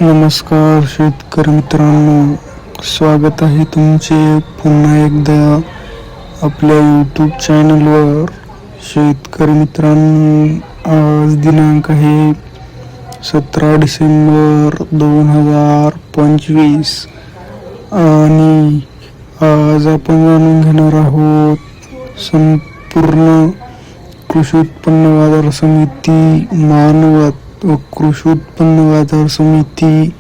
नमस्कार शेतकरी मित्रांनो, स्वागत आहे तुमचे पुन्हा एकदा आपल्या यूट्यूब चॅनलवर. शेतकरी मित्रांनो, आज दिनांक आहे 17 डिसेंबर 2025 आणि आज आपण जाणून घेणार आहोत संपूर्ण कृषी उत्पन्न बाजार समिती मानवत व कृषी उत्पन्न बाजार समिती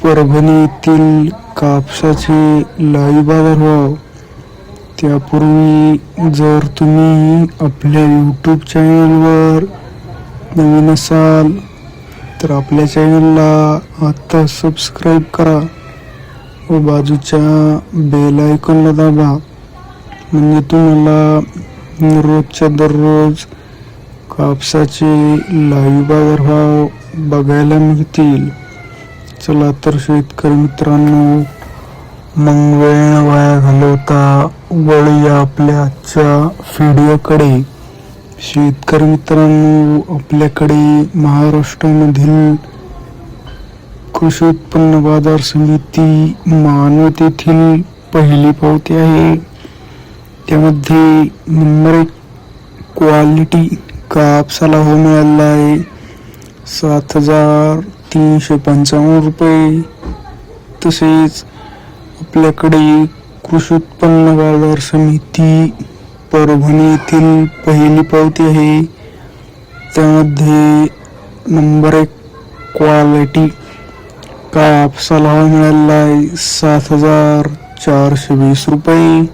परभणी येथील कापसाचे लाईव्ह बाजारभाव. त्यापूर्वी जर तुम्ही आपल्या यूट्यूब चॅनलवर नवीन असाल तर आपल्या चॅनलला आता सबस्क्राईब करा व बाजूच्या बेल आयकॉनला दाबा, म्हणजे तुम्हाला रोजच्या दररोज कापसाचे लाईव्ह बाजारभाव बघायला मिळतील. चला तर शेतकरी मित्रांनो, मग वेळ न वाया घालवता वळूया आपल्या आजच्या व्हिडिओकडे. शेतकरी मित्रांनो, आपल्याकडे महाराष्ट्रामधील कृषी उत्पन्न बाजार समिती मानवत येथील पहिली पावती आहे. त्यामध्ये नंबर 1 क्वालिटी कापसाला हो मिळाला आहे 7,355 रुपये. तसेच आपल्याकडे कृषी उत्पन्न बाजार समिती परभणी येथील पहिली पावती आहे. त्यामध्ये नंबर 1 क्वालिटी कापसाला हो मिळाला आहे 7,420 रुपये.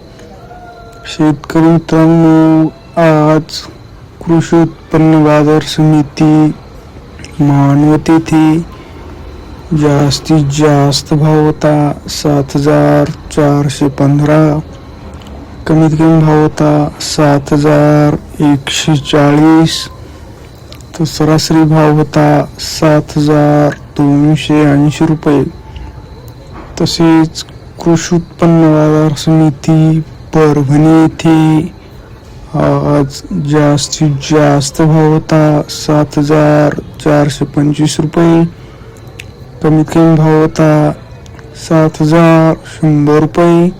शेतकरी मित्रांनो, आज कृषी उत्पन्न बाजार समिती मानवत येथे जास्तीत जास्त भाव होता 7,415, कमीत कमी भाव होता 7,140, तर सरासरी भाव होता 7,280 रुपये. तसेच कृषी उत्पन्न बाजार समिती परभणी येथे आज जास्तीत जास्त भाव होता 7,425 रुपये, कमीत कमी भाव होता 7,100 रुपये,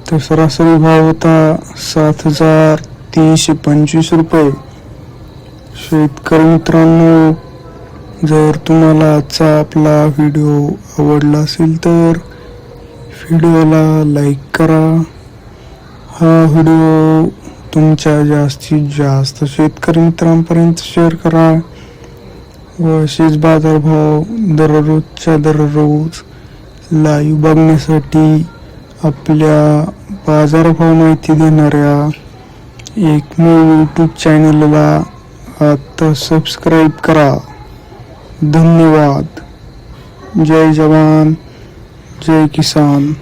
तर सरासरी भाव होता 7,325 रुपये. शेतकरी मित्रांनो, जर तुम्हाला आजचा आपला व्हिडिओ आवडला असेल तर व्हिडिओला लाईक करा. हा व्हिडिओ तुमच्या जास्तीत जास्त शेतकरी मित्रांपर्यंत शेअर करा व असेच बाजारभाव दररोजच्या दररोज लाईव्ह बघण्यासाठी आपल्या बाजारभाव माहिती देणाऱ्या एकमेव यूट्यूब चॅनलला आता सबस्क्राईब करा. धन्यवाद. जय जवान, जय किसान.